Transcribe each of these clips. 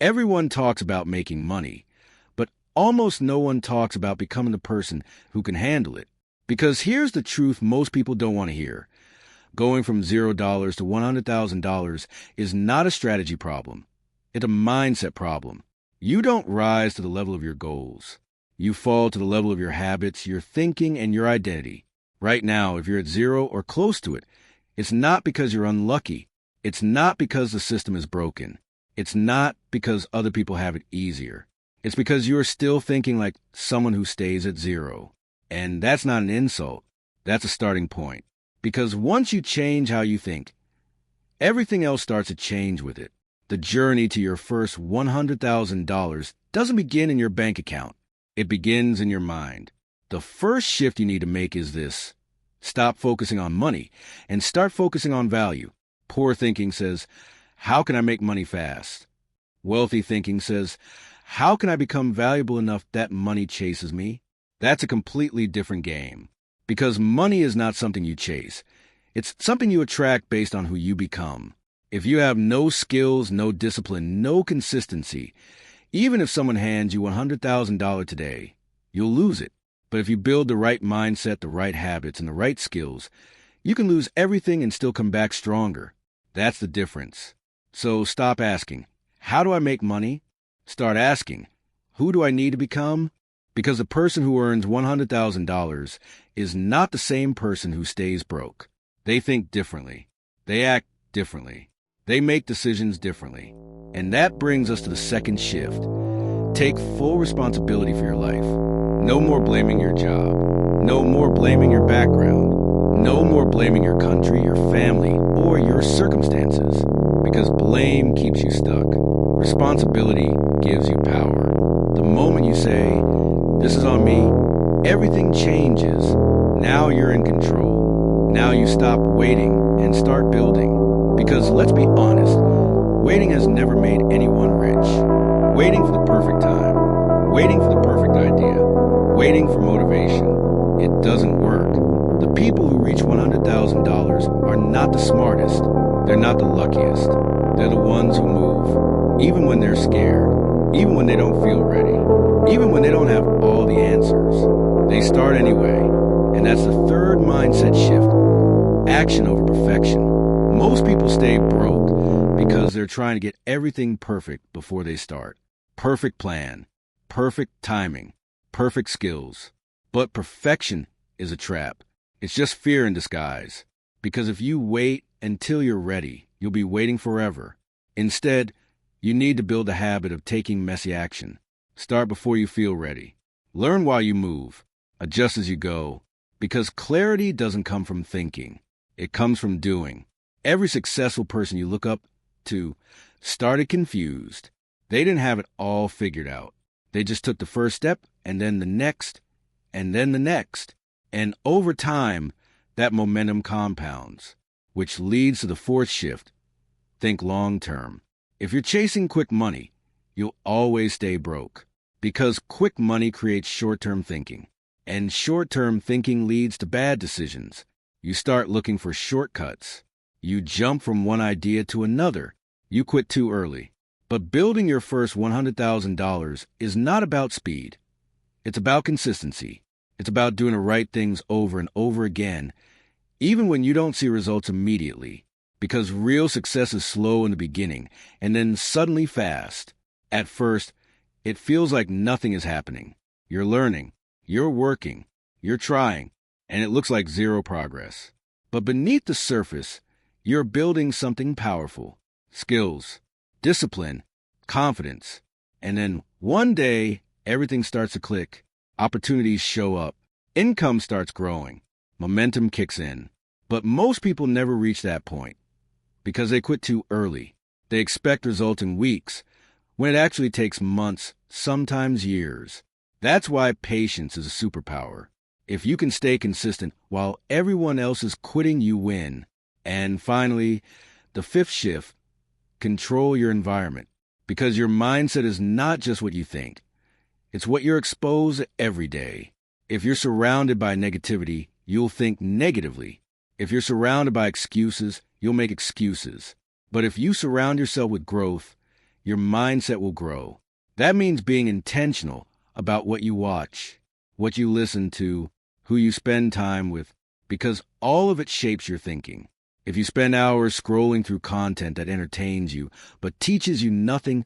Everyone talks about making money, but almost no one talks about becoming the person who can handle it. Because here's the truth most people don't want to hear. Going from $0 to $100,000 is not a strategy problem. It's a mindset problem. You don't rise to the level of your goals. You fall to the level of your habits, your thinking, and your identity. Right now, if you're at zero or close to it, it's not because you're unlucky. It's not because the system is broken. It's not because other people have it easier. It's because you're still thinking like someone who stays at zero. And that's not an insult. That's a starting point. Because once you change how you think, everything else starts to change with it. The journey to your first $100,000 doesn't begin in your bank account. It begins in your mind. The first shift you need to make is this. Stop focusing on money and start focusing on value. Poor thinking says, how can I make money fast? Wealthy thinking says, how can I become valuable enough that money chases me? That's a completely different game. Because money is not something you chase. It's something you attract based on who you become. If you have no skills, no discipline, no consistency, even if someone hands you $100,000 today, you'll lose it. But if you build the right mindset, the right habits, and the right skills, you can lose everything and still come back stronger. That's the difference. So stop asking, how do I make money? Start asking, who do I need to become? Because the person who earns $100,000 is not the same person who stays broke. They think differently. They act differently. They make decisions differently. And that brings us to the second shift. Take full responsibility for your life. No more blaming your job. No more blaming your background. No more blaming your country, your family, or your circumstances. Because blame keeps you stuck. Responsibility gives you power. The moment you say, this is on me, everything changes. Now you're in control. Now you stop waiting and start building. Because let's be honest, waiting has never made anyone rich. Waiting for the perfect time. Waiting for the perfect idea. Waiting for motivation. It doesn't work. The people who reach $100,000 are not the smartest. They're not the luckiest. They're the ones who move. Even when they're scared. Even when they don't feel ready. Even when they don't have all the answers. They start anyway. And that's the third mindset shift. Action over perfection. Most people stay broke because they're trying to get everything perfect before they start. Perfect plan. Perfect timing. Perfect skills. But perfection is a trap. It's just fear in disguise. Because if you wait until you're ready, you'll be waiting forever. Instead, you need to build a habit of taking messy action. Start before you feel ready. Learn while you move. Adjust as you go. Because clarity doesn't come from thinking. It comes from doing. Every successful person you look up to started confused. They didn't have it all figured out. They just took the first step, and then the next, and then the next. And over time, that momentum compounds, which leads to the fourth shift. Think long term. If you're chasing quick money, you'll always stay broke. Because quick money creates short-term thinking. And short-term thinking leads to bad decisions. You start looking for shortcuts. You jump from one idea to another. You quit too early. But building your first $100,000 is not about speed. It's about consistency. It's about doing the right things over and over again, even when you don't see results immediately. Because real success is slow in the beginning and then suddenly fast. At first, it feels like nothing is happening. You're learning, you're working, you're trying, and it looks like zero progress. But beneath the surface, you're building something powerful. Skills, discipline, confidence. And then one day, everything starts to click. Opportunities show up. Income starts growing. Momentum kicks in. But most people never reach that point because they quit too early. They expect results in weeks when it actually takes months, sometimes years. That's why patience is a superpower. If you can stay consistent while everyone else is quitting, you win. And finally, the fifth shift, control your environment. Because your mindset is not just what you think. It's what you're exposed to every day. If you're surrounded by negativity, you'll think negatively. If you're surrounded by excuses, you'll make excuses. But if you surround yourself with growth, your mindset will grow. That means being intentional about what you watch, what you listen to, who you spend time with, because all of it shapes your thinking. If you spend hours scrolling through content that entertains you but teaches you nothing,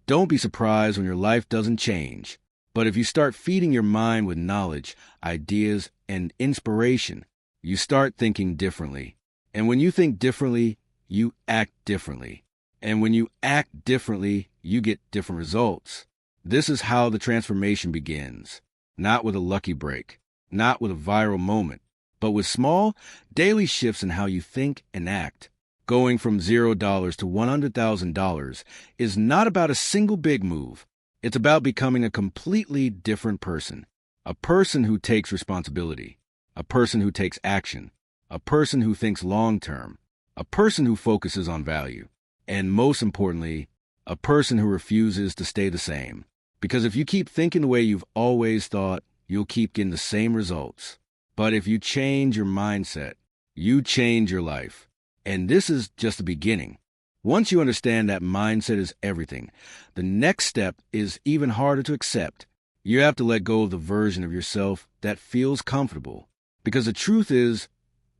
don't be surprised when your life doesn't change. But if you start feeding your mind with knowledge, ideas, and inspiration, you start thinking differently. And when you think differently, you act differently. And when you act differently, you get different results. This is how the transformation begins. Not with a lucky break, not with a viral moment, but with small, daily shifts in how you think and act. Going from $0 to $100,000 is not about a single big move. It's about becoming a completely different person. A person who takes responsibility. A person who takes action. A person who thinks long-term. A person who focuses on value. And most importantly, a person who refuses to stay the same. Because if you keep thinking the way you've always thought, you'll keep getting the same results. But if you change your mindset, you change your life. And this is just the beginning. Once you understand that mindset is everything, the next step is even harder to accept. You have to let go of the version of yourself that feels comfortable. Because the truth is,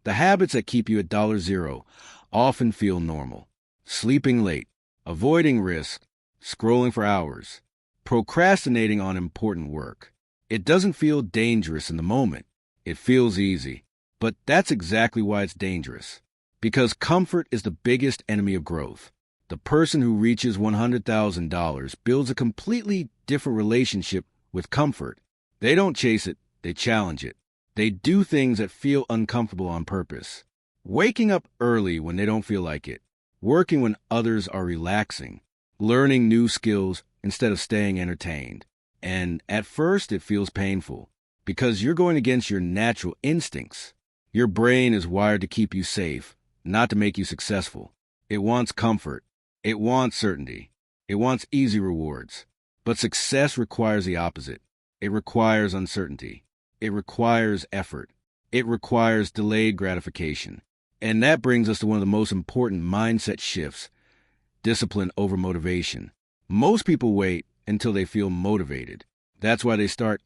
the habits that keep you at $0 often feel normal. Sleeping late, avoiding risk, scrolling for hours, procrastinating on important work. It doesn't feel dangerous in the moment. It feels easy. But that's exactly why it's dangerous. Because comfort is the biggest enemy of growth. The person who reaches $100,000 builds a completely different relationship with comfort. They don't chase it, they challenge it. They do things that feel uncomfortable on purpose. Waking up early when they don't feel like it. Working when others are relaxing. Learning new skills instead of staying entertained. And at first it feels painful because you're going against your natural instincts. Your brain is wired to keep you safe, not to make you successful. It wants comfort. It wants certainty. It wants easy rewards. But success requires the opposite. It requires uncertainty. It requires effort. It requires delayed gratification. And that brings us to one of the most important mindset shifts: discipline over motivation. Most people wait until they feel motivated. That's why they start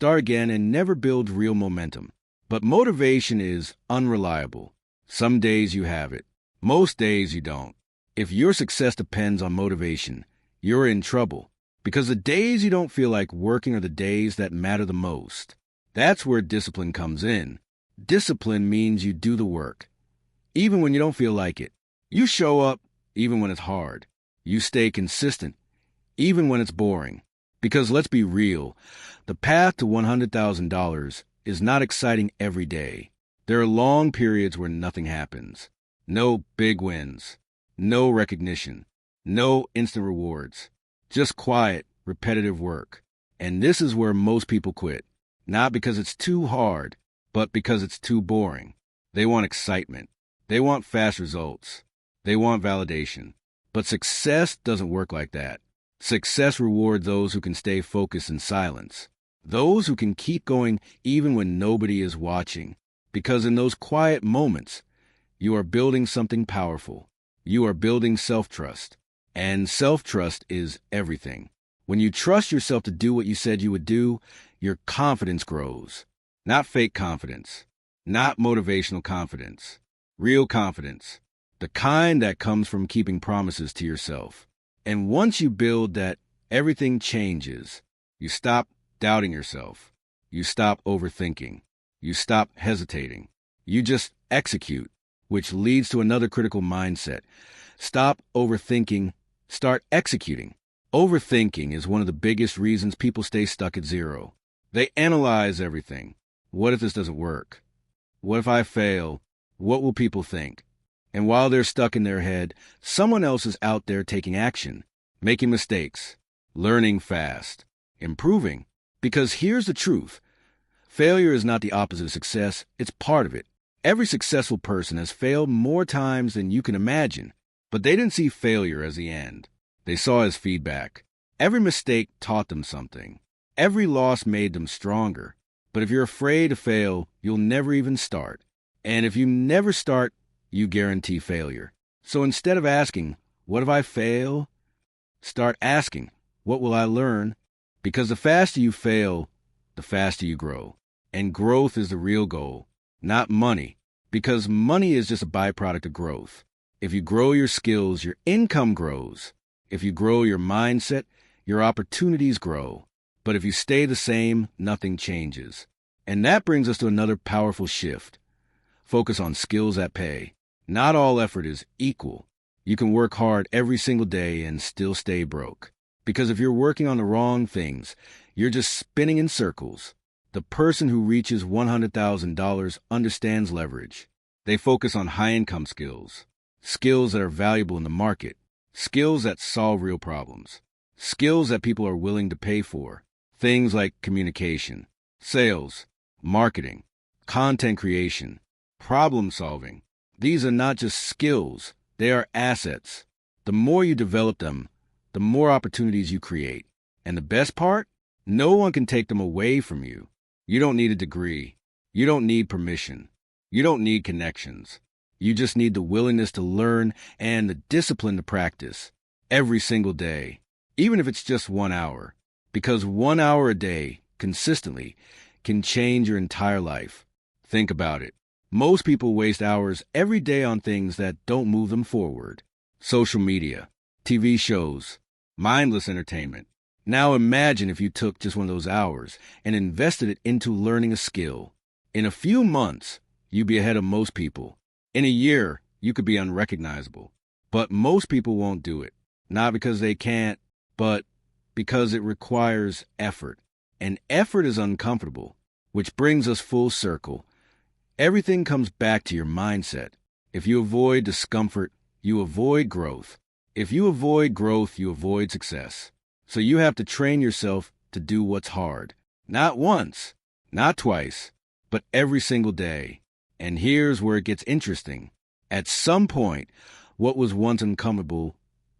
again, and never build real momentum. But motivation is unreliable. Some days you have it. Most days you don't. If your success depends on motivation, you're in trouble. Because the days you don't feel like working are the days that matter the most. That's where discipline comes in. Discipline means you do the work, even when you don't feel like it. You show up, even when it's hard. You stay consistent, even when it's boring. Because let's be real, the path to $100,000 is not exciting every day. There are long periods where nothing happens. No big wins. No recognition. No instant rewards. Just quiet, repetitive work. And this is where most people quit. Not because it's too hard, but because it's too boring. They want excitement. They want fast results. They want validation. But success doesn't work like that. Success rewards those who can stay focused in silence. Those who can keep going even when nobody is watching. Because in those quiet moments, you are building something powerful. You are building self-trust. And self-trust is everything. When you trust yourself to do what you said you would do, your confidence grows. Not fake confidence. Not motivational confidence. Real confidence. The kind that comes from keeping promises to yourself. And once you build that, everything changes. You stop doubting yourself. You stop overthinking. You stop hesitating. You just execute, which leads to another critical mindset. Stop overthinking. Start executing. Overthinking is one of the biggest reasons people stay stuck at zero. They analyze everything. What if this doesn't work? What if I fail? What will people think? And while they're stuck in their head, someone else is out there taking action, making mistakes, learning fast, improving. Because here's the truth. Failure is not the opposite of success. It's part of it. Every successful person has failed more times than you can imagine. But they didn't see failure as the end. They saw it as feedback. Every mistake taught them something. Every loss made them stronger. But if you're afraid to fail, you'll never even start. And if you never start, you guarantee failure. So instead of asking, what if I fail? Start asking, what will I learn? Because the faster you fail, the faster you grow. And growth is the real goal, not money, because money is just a byproduct of growth. If you grow your skills, your income grows. If you grow your mindset, your opportunities grow. But if you stay the same, nothing changes. And that brings us to another powerful shift. Focus on skills that pay. Not all effort is equal. You can work hard every single day and still stay broke. Because if you're working on the wrong things, you're just spinning in circles. The person who reaches $100,000 understands leverage. They focus on high-income skills, skills that are valuable in the market, skills that solve real problems, skills that people are willing to pay for, things like communication, sales, marketing, content creation, problem solving. These are not just skills, they are assets. The more you develop them, the more opportunities you create. And the best part? No one can take them away from you. You don't need a degree. You don't need permission. You don't need connections. You just need the willingness to learn and the discipline to practice every single day, even if it's just 1 hour. Because 1 hour a day, consistently, can change your entire life. Think about it. Most people waste hours every day on things that don't move them forward. Social media, TV shows, mindless entertainment. Now imagine if you took just one of those hours and invested it into learning a skill. In a few months, you'd be ahead of most people. In a year, you could be unrecognizable. But most people won't do it. Not because they can't, but because it requires effort. And effort is uncomfortable, which brings us full circle. Everything comes back to your mindset. If you avoid discomfort, you avoid growth. If you avoid growth, you avoid success. So you have to train yourself to do what's hard. Not once, not twice, but every single day. And here's where it gets interesting. At some point, what was once uncomfortable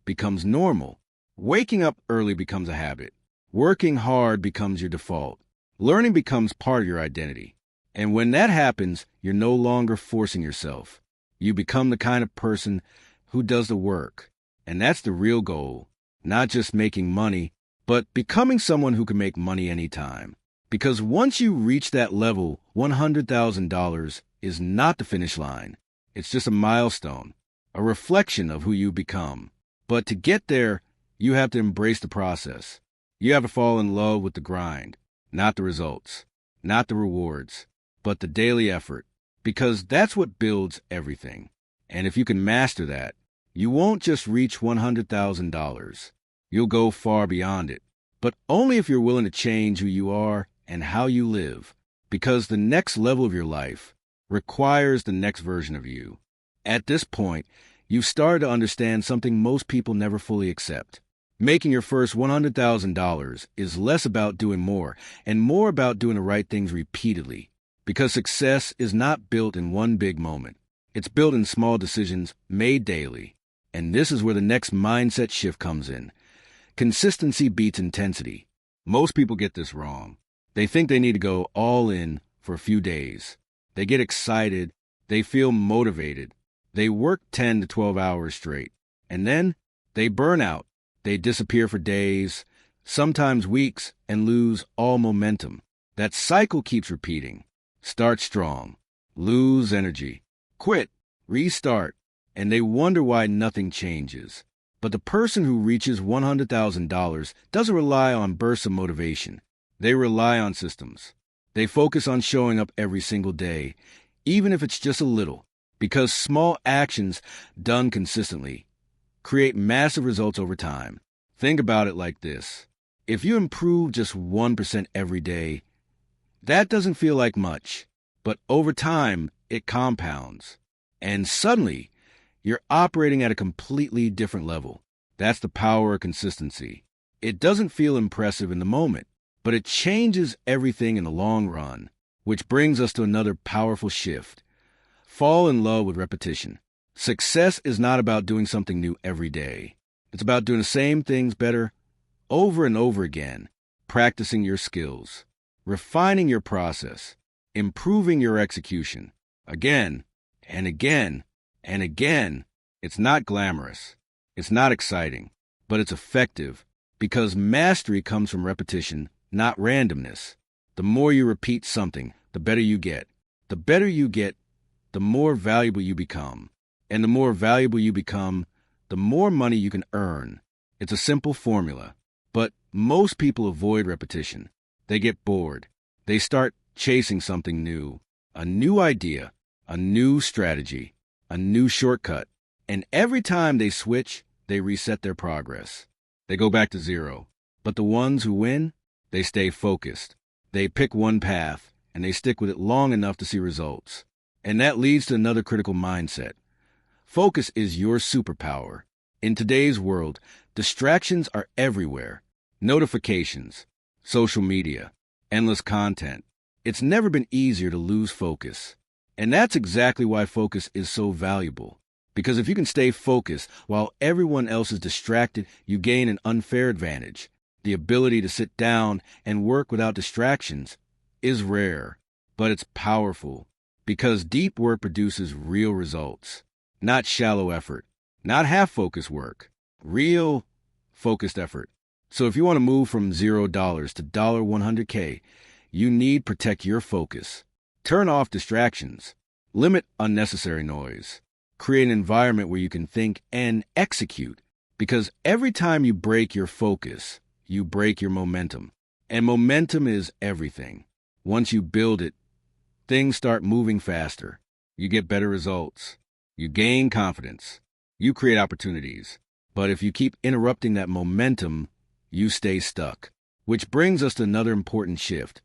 becomes normal. Waking up early becomes a habit. Working hard becomes your default. Learning becomes part of your identity. And when that happens, you're no longer forcing yourself. You become the kind of person who does the work. And that's the real goal. Not just making money, but becoming someone who can make money anytime. Because once you reach that level, $100,000 is not the finish line. It's just a milestone, a reflection of who you become. But to get there, you have to embrace the process. You have to fall in love with the grind, not the results, not the rewards, but the daily effort. Because that's what builds everything. And if you can master that, you won't just reach $100,000. You'll go far beyond it. But only if you're willing to change who you are and how you live. Because the next level of your life requires the next version of you. At this point, you've started to understand something most people never fully accept. Making your first $100,000 is less about doing more and more about doing the right things repeatedly. Because success is not built in one big moment. It's built in small decisions made daily. And this is where the next mindset shift comes in. Consistency beats intensity. Most people get this wrong. They think they need to go all in for a few days. They get excited. They feel motivated. They work 10 to 12 hours straight. And then they burn out. They disappear for days, sometimes weeks, and lose all momentum. That cycle keeps repeating. Start strong. Lose energy. Quit. Restart. And they wonder why nothing changes. But the person who reaches $100,000 doesn't rely on bursts of motivation. They rely on systems. They focus on showing up every single day, even if it's just a little, because small actions done consistently create massive results over time. Think about it like this. If you improve just 1% every day, that doesn't feel like much, but over time, it compounds. And suddenly, you're operating at a completely different level. That's the power of consistency. It doesn't feel impressive in the moment, but it changes everything in the long run, which brings us to another powerful shift. Fall in love with repetition. Success is not about doing something new every day. It's about doing the same things better over and over again, practicing your skills, refining your process, improving your execution, again and again and again. It's not glamorous. It's not exciting, but it's effective because mastery comes from repetition, not randomness. The more you repeat something, the better you get. The better you get, the more valuable you become. And the more valuable you become, the more money you can earn. It's a simple formula. But most people avoid repetition. They get bored. They start chasing something new. A new idea, a new strategy, a new shortcut. And every time they switch, they reset their progress. They go back to zero. But the ones who win, they stay focused. They pick one path, and they stick with it long enough to see results. And that leads to another critical mindset. Focus is your superpower. In today's world, distractions are everywhere. Notifications, social media, endless content. It's never been easier to lose focus. And that's exactly why focus is so valuable. Because if you can stay focused while everyone else is distracted, you gain an unfair advantage. The ability to sit down and work without distractions is rare, but it's powerful. Because deep work produces real results, not shallow effort, not half-focused work, real focused effort. So if you want to move from $0 to $100K, you need to protect your focus. Turn off distractions. Limit unnecessary noise. Create an environment where you can think and execute. Because every time you break your focus, you break your momentum. And momentum is everything. Once you build it, things start moving faster. You get better results. You gain confidence. You create opportunities. But if you keep interrupting that momentum, you stay stuck. Which brings us to another important shift.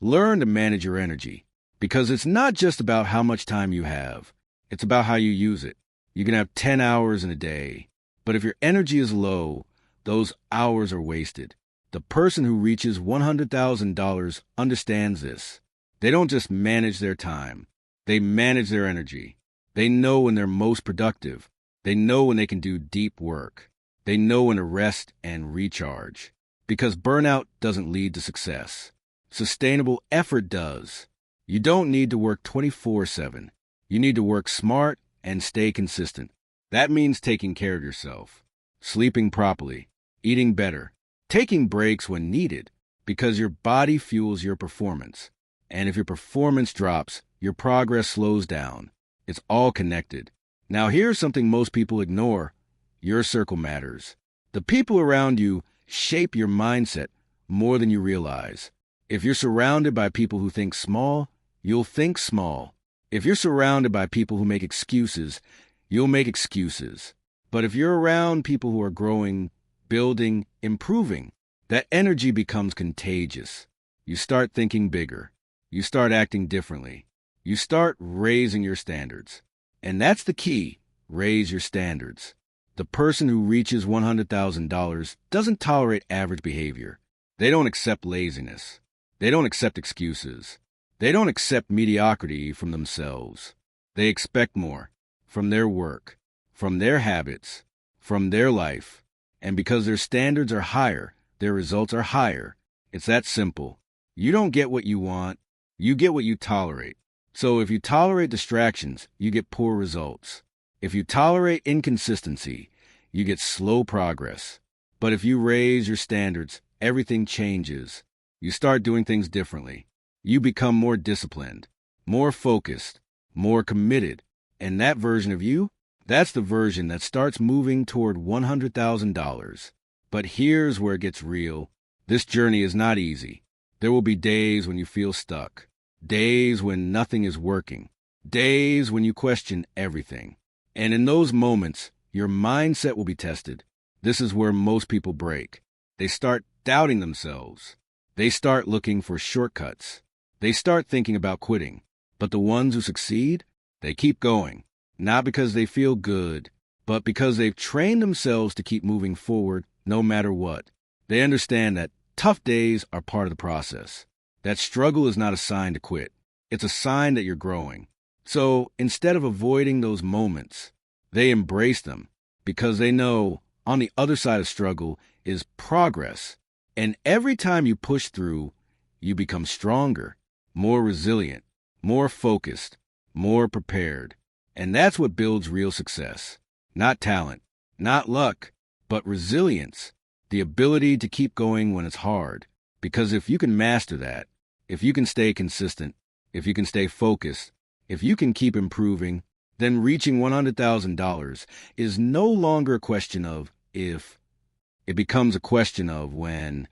Learn to manage your energy. Because it's not just about how much time you have. It's about how you use it. You can have 10 hours in a day. But if your energy is low, those hours are wasted. The person who reaches $100,000 understands this. They don't just manage their time. They manage their energy. They know when they're most productive. They know when they can do deep work. They know when to rest and recharge. Because burnout doesn't lead to success. Sustainable effort does. You don't need to work 24/7. You need to work smart and stay consistent. That means taking care of yourself, sleeping properly, eating better, taking breaks when needed, because your body fuels your performance. And if your performance drops, your progress slows down. It's all connected. Now here's something most people ignore. Your circle matters. The people around you shape your mindset more than you realize. If you're surrounded by people who think small, you'll think small. If you're surrounded by people who make excuses, you'll make excuses. But if you're around people who are growing, building, improving, that energy becomes contagious. You start thinking bigger. You start acting differently. You start raising your standards. And that's the key. Raise your standards. The person who reaches $100,000 doesn't tolerate average behavior. They don't accept laziness. They don't accept excuses. They don't accept mediocrity from themselves. They expect more from their work, from their habits, from their life. And because their standards are higher, their results are higher. It's that simple. You don't get what you want. You get what you tolerate. So if you tolerate distractions, you get poor results. If you tolerate inconsistency, you get slow progress. But if you raise your standards, everything changes. You start doing things differently. You become more disciplined, more focused, more committed. And that version of you, that's the version that starts moving toward $100,000. But here's where it gets real. This journey is not easy. There will be days when you feel stuck. Days when nothing is working. Days when you question everything. And in those moments, your mindset will be tested. This is where most people break. They start doubting themselves. They start looking for shortcuts. They start thinking about quitting. But the ones who succeed, they keep going. Not because they feel good, but because they've trained themselves to keep moving forward no matter what. They understand that tough days are part of the process. That struggle is not a sign to quit. It's a sign that you're growing. So instead of avoiding those moments, they embrace them because they know on the other side of struggle is progress. And every time you push through, you become stronger, more resilient, more focused, more prepared. And that's what builds real success. Not talent, not luck, but resilience, the ability to keep going when it's hard. Because if you can master that, if you can stay consistent, if you can stay focused, if you can keep improving, then reaching $100,000 is no longer a question of if. It becomes a question of when,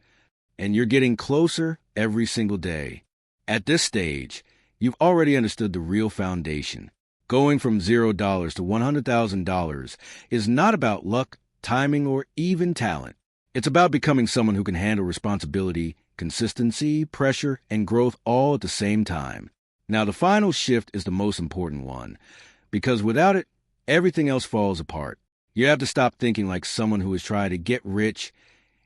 and you're getting closer every single day. At this stage, you've already understood the real foundation. Going from $0 to $100,000 is not about luck, timing, or even talent. It's about becoming someone who can handle responsibility, consistency, pressure, and growth all at the same time. Now, the final shift is the most important one, because without it, everything else falls apart. You have to stop thinking like someone who is trying to get rich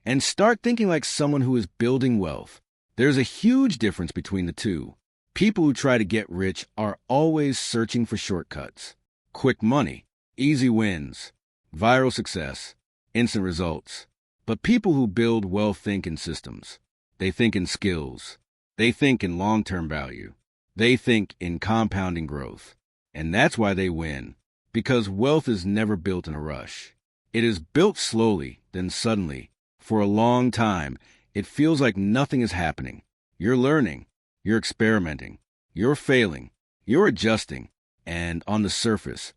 and start thinking like someone who is building wealth. There's a huge difference between the two. People who try to get rich are always searching for shortcuts. Quick money, easy wins, viral success, instant results. But people who build wealth think in systems. They think in skills. They think in long-term value. They think in compounding growth. And that's why they win. Because wealth is never built in a rush. It is built slowly, then suddenly. For a long time, it feels like nothing is happening. You're learning. You're experimenting. You're failing. You're adjusting. And on the surface,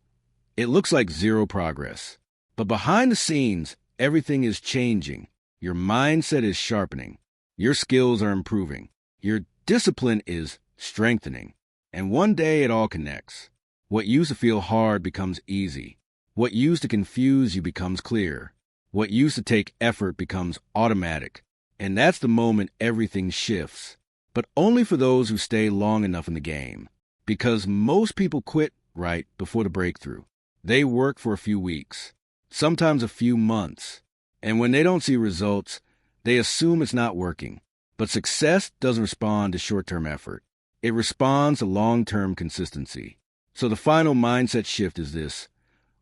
it looks like zero progress. But behind the scenes, everything is changing. Your mindset is sharpening. Your skills are improving. Your discipline is strengthening. And one day it all connects. What used to feel hard becomes easy. What used to confuse you becomes clear. What used to take effort becomes automatic. And that's the moment everything shifts. But only for those who stay long enough in the game. Because most people quit right before the breakthrough. They work for a few weeks, sometimes a few months. And when they don't see results, they assume it's not working. But success doesn't respond to short-term effort. It responds to long-term consistency. So the final mindset shift is this.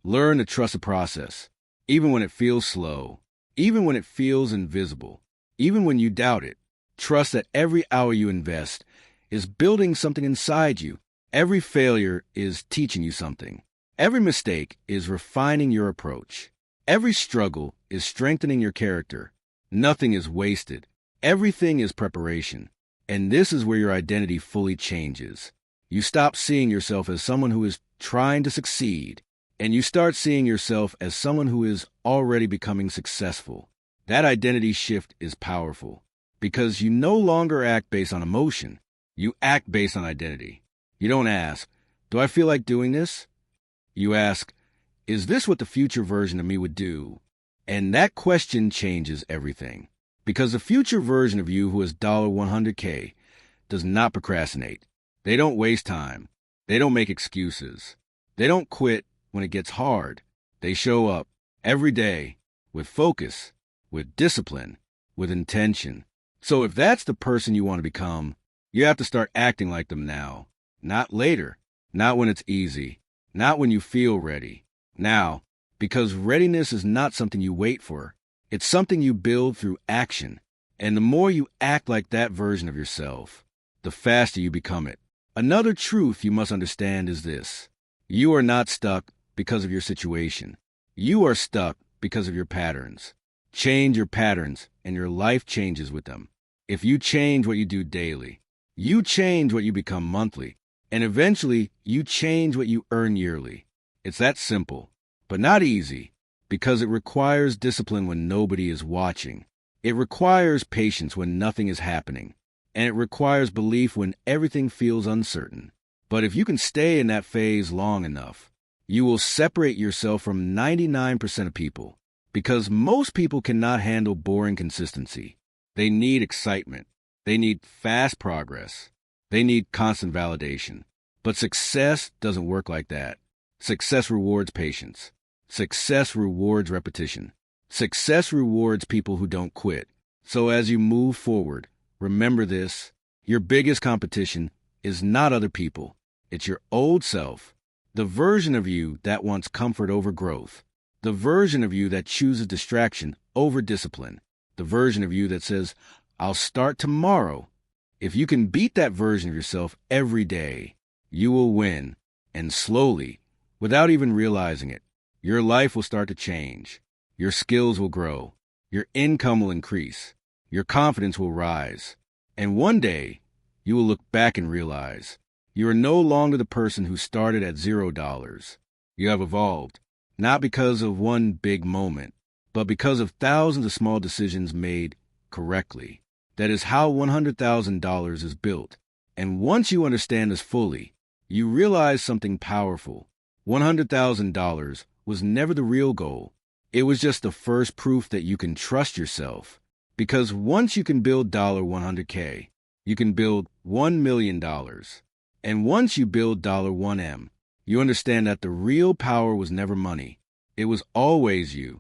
Learn to trust the process, even when it feels slow, even when it feels invisible, even when you doubt it. Trust that every hour you invest is building something inside you. Every failure is teaching you something. Every mistake is refining your approach. Every struggle is strengthening your character. Nothing is wasted. Everything is preparation. And this is where your identity fully changes. You stop seeing yourself as someone who is trying to succeed, and you start seeing yourself as someone who is already becoming successful. That identity shift is powerful because you no longer act based on emotion. You act based on identity. You don't ask, do I feel like doing this? You ask, is this what the future version of me would do? And that question changes everything. Because the future version of you who is $100K does not procrastinate. They don't waste time. They don't make excuses. They don't quit when it gets hard. They show up every day with focus, with discipline, with intention. So if that's the person you want to become, you have to start acting like them now. Not later. Not when it's easy. Not when you feel ready. Now. Because readiness is not something you wait for. It's something you build through action. And the more you act like that version of yourself, the faster you become it. Another truth you must understand is this. You are not stuck because of your situation. You are stuck because of your patterns. Change your patterns, and your life changes with them. If you change what you do daily, you change what you become monthly, and eventually you change what you earn yearly. It's that simple, but not easy, because it requires discipline when nobody is watching. It requires patience when nothing is happening. And it requires belief when everything feels uncertain. But if you can stay in that phase long enough, you will separate yourself from 99% of people. Because most people cannot handle boring consistency. They need excitement. They need fast progress. They need constant validation. But success doesn't work like that. Success rewards patience. Success rewards repetition. Success rewards people who don't quit. So as you move forward, remember this, your biggest competition is not other people. It's your old self, the version of you that wants comfort over growth, the version of you that chooses distraction over discipline, the version of you that says, I'll start tomorrow. If you can beat that version of yourself every day, you will win. And slowly, without even realizing it, your life will start to change. Your skills will grow. Your income will increase. Your confidence will rise. And one day, you will look back and realize you are no longer the person who started at $0. You have evolved, not because of one big moment, but because of thousands of small decisions made correctly. That is how $100,000 is built. And once you understand this fully, you realize something powerful. $100,000 was never the real goal. It was just the first proof that you can trust yourself. Because once you can build $100K, you can build $1 million. And once you build $1M, you understand that the real power was never money. It was always you.